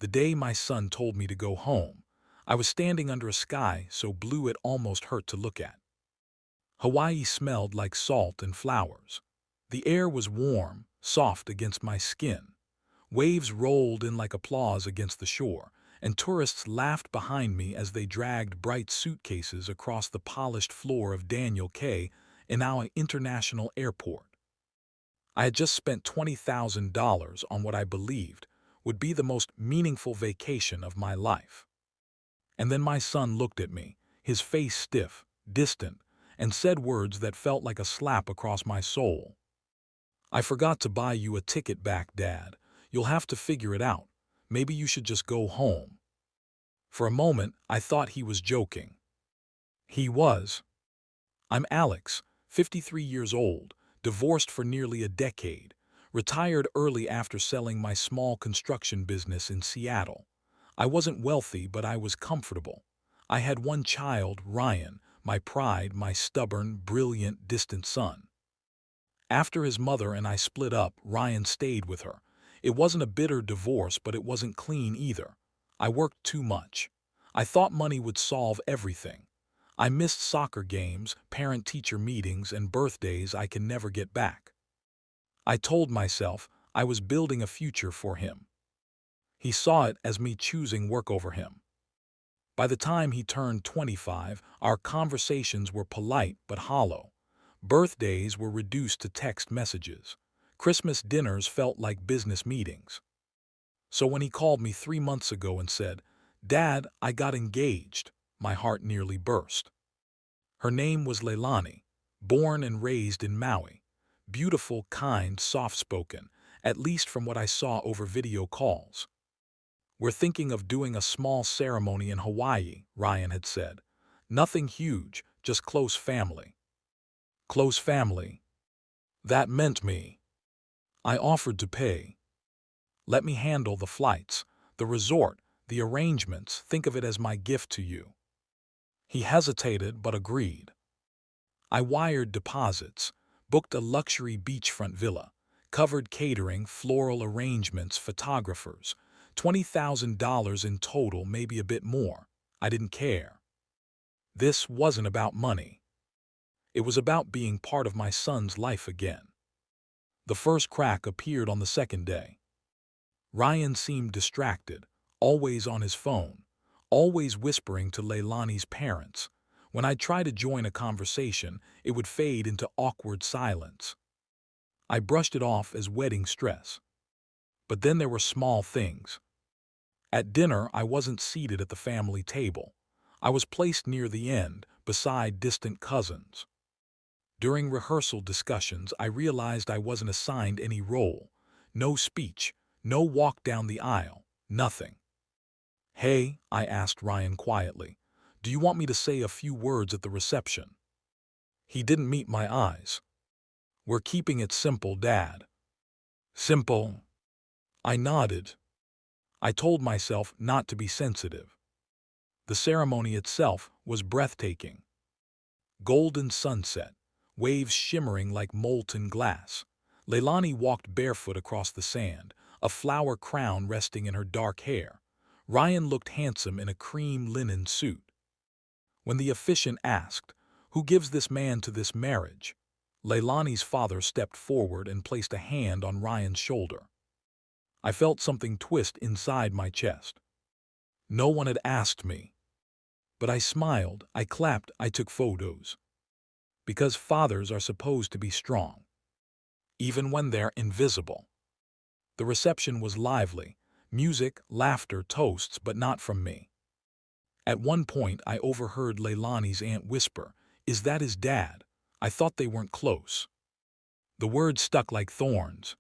The day my son told me to go home, I was standing under a sky so blue it almost hurt to look at. Hawaii smelled like salt and flowers. The air was warm, soft against my skin. Waves rolled in like applause against the shore, and tourists laughed behind me as they dragged bright suitcases across the polished floor of Daniel K. Inouye International Airport. I had just spent $20,000 on what I believed would be the most meaningful vacation of my life. And then my son looked at me, his face stiff, distant, and said words that felt like a slap across my soul. "I forgot to buy you a ticket back, Dad. You'll have to figure it out. Maybe you should just go home." For a moment, I thought he was joking. He was. I'm Alex, 53 years old, divorced for nearly a decade, retired early after selling my small construction business in Seattle. I wasn't wealthy, but I was comfortable. I had one child, Ryan, my pride, my stubborn, brilliant, distant son. After his mother and I split up, Ryan stayed with her. It wasn't a bitter divorce, but it wasn't clean either. I worked too much. I thought money would solve everything. I missed soccer games, parent-teacher meetings, and birthdays I can never get back. I told myself I was building a future for him. He saw it as me choosing work over him. By the time he turned 25, our conversations were polite but hollow. Birthdays were reduced to text messages. Christmas dinners felt like business meetings. So when he called me 3 months ago and said, "Dad, I got engaged," my heart nearly burst. Her name was Leilani, born and raised in Maui. Beautiful, kind, soft-spoken, at least from what I saw over video calls. "We're thinking of doing a small ceremony in Hawaii," Ryan had said. "Nothing huge, just close family." Close family. That meant me. I offered to pay. "Let me handle the flights, the resort, the arrangements. Think of it as my gift to you." He hesitated but agreed. I wired deposits, booked a luxury beachfront villa, covered catering, floral arrangements, photographers. $20,000 in total, maybe a bit more. I didn't care. This wasn't about money. It was about being part of my son's life again. The first crack appeared on the second day. Ryan seemed distracted, always on his phone, always whispering to Leilani's parents. When I'd try to join a conversation, it would fade into awkward silence. I brushed it off as wedding stress. But then there were small things. At dinner, I wasn't seated at the family table. I was placed near the end, beside distant cousins. During rehearsal discussions, I realized I wasn't assigned any role. No speech, no walk down the aisle, nothing. "Hey," I asked Ryan quietly, "do you want me to say a few words at the reception?" He didn't meet my eyes. "We're keeping it simple, Dad." "Simple?" I nodded. I told myself not to be sensitive. The ceremony itself was breathtaking. Golden sunset, waves shimmering like molten glass. Leilani walked barefoot across the sand, a flower crown resting in her dark hair. Ryan looked handsome in a cream linen suit. When the officiant asked, "Who gives this man to this marriage?" Leilani's father stepped forward and placed a hand on Ryan's shoulder. I felt something twist inside my chest. No one had asked me. But I smiled, I clapped, I took photos. Because fathers are supposed to be strong, even when they're invisible. The reception was lively. Music, laughter, toasts, but not from me. At one point, I overheard Leilani's aunt whisper, "Is that his dad?" I thought they weren't close. The words stuck like thorns.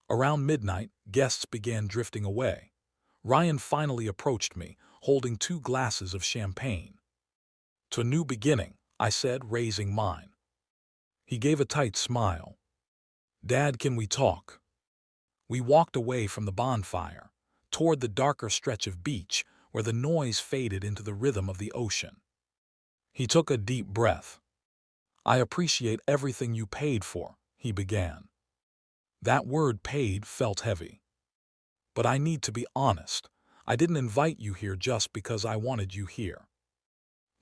Around midnight, guests began drifting away. Ryan finally approached me, holding 2 glasses of champagne. "To a new beginning," I said, raising mine. He gave a tight smile. "Dad, can we talk?" We walked away from the bonfire, toward the darker stretch of beach where the noise faded into the rhythm of the ocean. He took a deep breath. "I appreciate everything you paid for," he began. That word "paid" felt heavy. But I need to be honest. I didn't invite you here just because I wanted you here.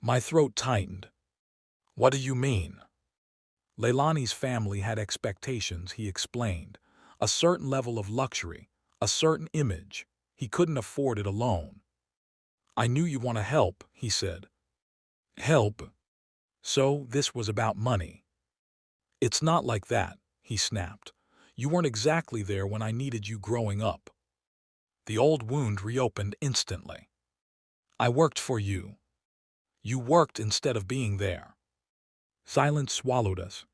My throat tightened. What do you mean? Leilani's family had expectations, he explained. A certain level of luxury, a certain image. He couldn't afford it alone. I knew you want to help, he said. Help? So this was about money. It's not like that, he snapped. You weren't exactly there when I needed you growing up. The old wound reopened instantly. I worked for you. You worked instead of being there. Silence swallowed us.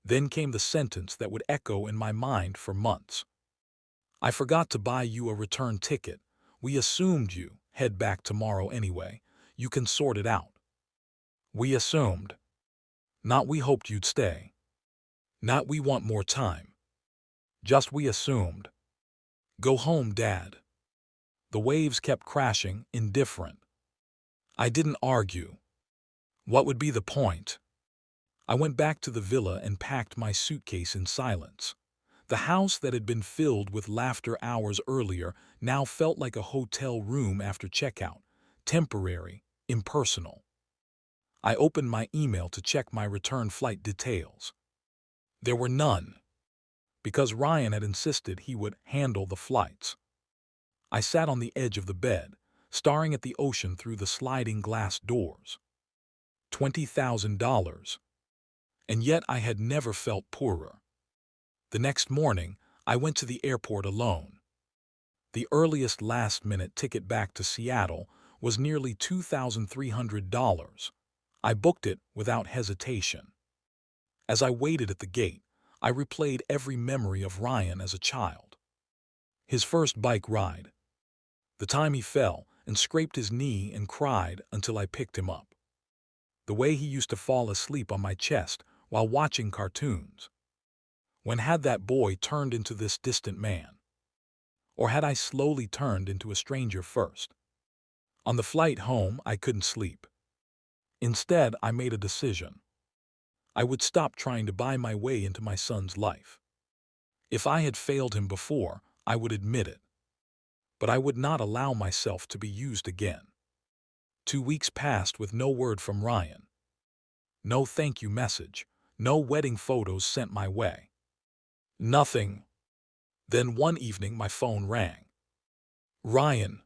Then came the sentence that would echo in my mind for months. I forgot to buy you a return ticket. We assumed you head back tomorrow anyway. You can sort it out. We assumed. Not we hoped you'd stay. Not we want more time. Just we assumed. Go home, Dad. The waves kept crashing, indifferent. I didn't argue. What would be the point? I went back to the villa and packed my suitcase in silence. The house that had been filled with laughter hours earlier now felt like a hotel room after checkout, temporary, impersonal. I opened my email to check my return flight details. There were none, because Ryan had insisted he would handle the flights. I sat on the edge of the bed, staring at the ocean through the sliding glass doors. $20,000. And yet I had never felt poorer. The next morning, I went to the airport alone. The earliest last-minute ticket back to Seattle was nearly $2,300. I booked it without hesitation. As I waited at the gate, I replayed every memory of Ryan as a child. His first bike ride. The time he fell and scraped his knee and cried until I picked him up. The way he used to fall asleep on my chest while watching cartoons. When had that boy turned into this distant man? Or had I slowly turned into a stranger first? On the flight home, I couldn't sleep. Instead, I made a decision. I would stop trying to buy my way into my son's life. If I had failed him before, I would admit it. But I would not allow myself to be used again. 2 weeks passed with no word from Ryan. No thank you message, no wedding photos sent my way. Nothing. Then one evening my phone rang. Ryan.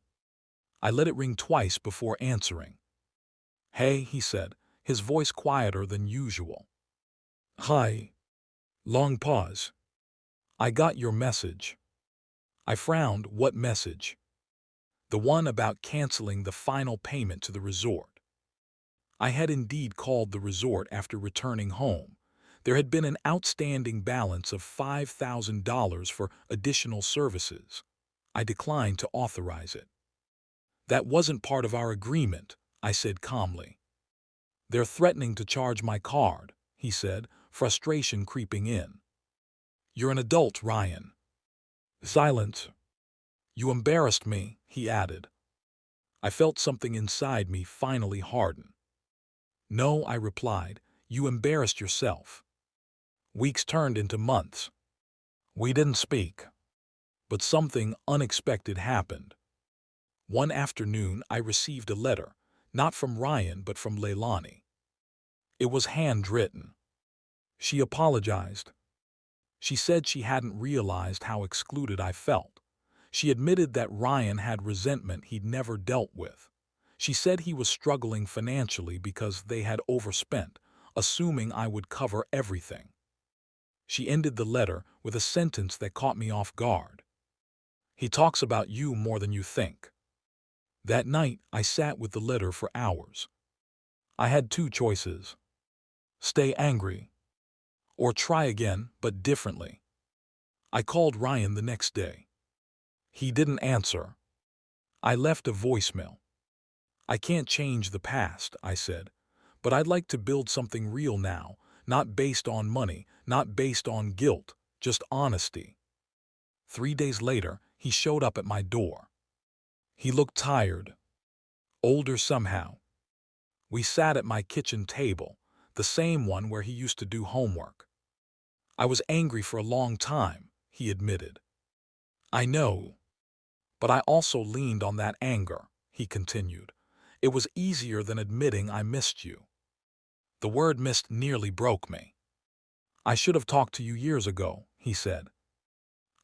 I let it ring twice before answering. Hey, he said, his voice quieter than usual. Hi. Long pause. I got your message. I frowned. What message? The one about canceling the final payment to the resort. I had indeed called the resort after returning home. There had been an outstanding balance of $5,000 for additional services. I declined to authorize it. That wasn't part of our agreement, I said calmly. They're threatening to charge my card, he said, frustration creeping in. You're an adult, Ryan. Silence. You embarrassed me, he added. I felt something inside me finally harden. No, I replied, you embarrassed yourself. Weeks turned into months. We didn't speak. But something unexpected happened. One afternoon, I received a letter, not from Ryan but from Leilani. It was handwritten. She apologized. She said she hadn't realized how excluded I felt. She admitted that Ryan had resentment he'd never dealt with. She said he was struggling financially because they had overspent, assuming I would cover everything. She ended the letter with a sentence that caught me off guard. He talks about you more than you think. That night, I sat with the letter for hours. I had two choices. Stay angry. Or try again, but differently. I called Ryan the next day. He didn't answer. I left a voicemail. I can't change the past, I said, but I'd like to build something real now, not based on money, not based on guilt, just honesty. 3 days later, he showed up at my door. He looked tired, older somehow. We sat at my kitchen table, the same one where he used to do homework. I was angry for a long time, he admitted. I know. But I also leaned on that anger, he continued. It was easier than admitting I missed you. The word missed nearly broke me. I should have talked to you years ago, he said.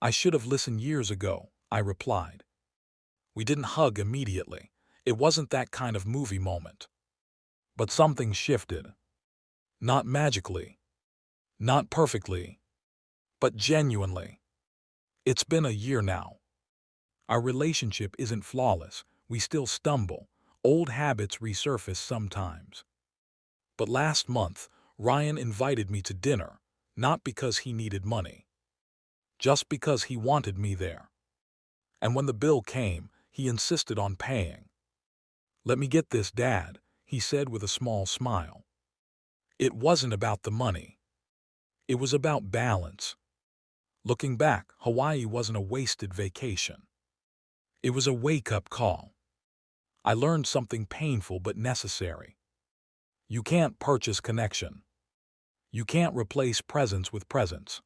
I should have listened years ago, I replied. We didn't hug immediately. It wasn't that kind of movie moment. But something shifted. Not magically, not perfectly, but genuinely. It's been a year now. Our relationship isn't flawless. We still stumble. Old habits resurface sometimes. But last month, Ryan invited me to dinner, not because he needed money, just because he wanted me there. And when the bill came, he insisted on paying. Let me get this, Dad, he said with a small smile. It wasn't about the money. It was about balance. Looking back, Hawaii wasn't a wasted vacation. It was a wake-up call. I learned something painful but necessary. You can't purchase connection. You can't replace presence with presence.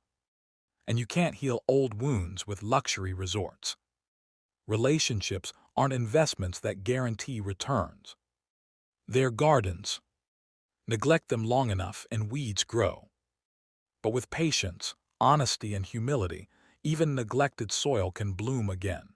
And you can't heal old wounds with luxury resorts. Relationships aren't investments that guarantee returns. They're gardens. Neglect them long enough and weeds grow. But with patience, honesty, and humility, even neglected soil can bloom again.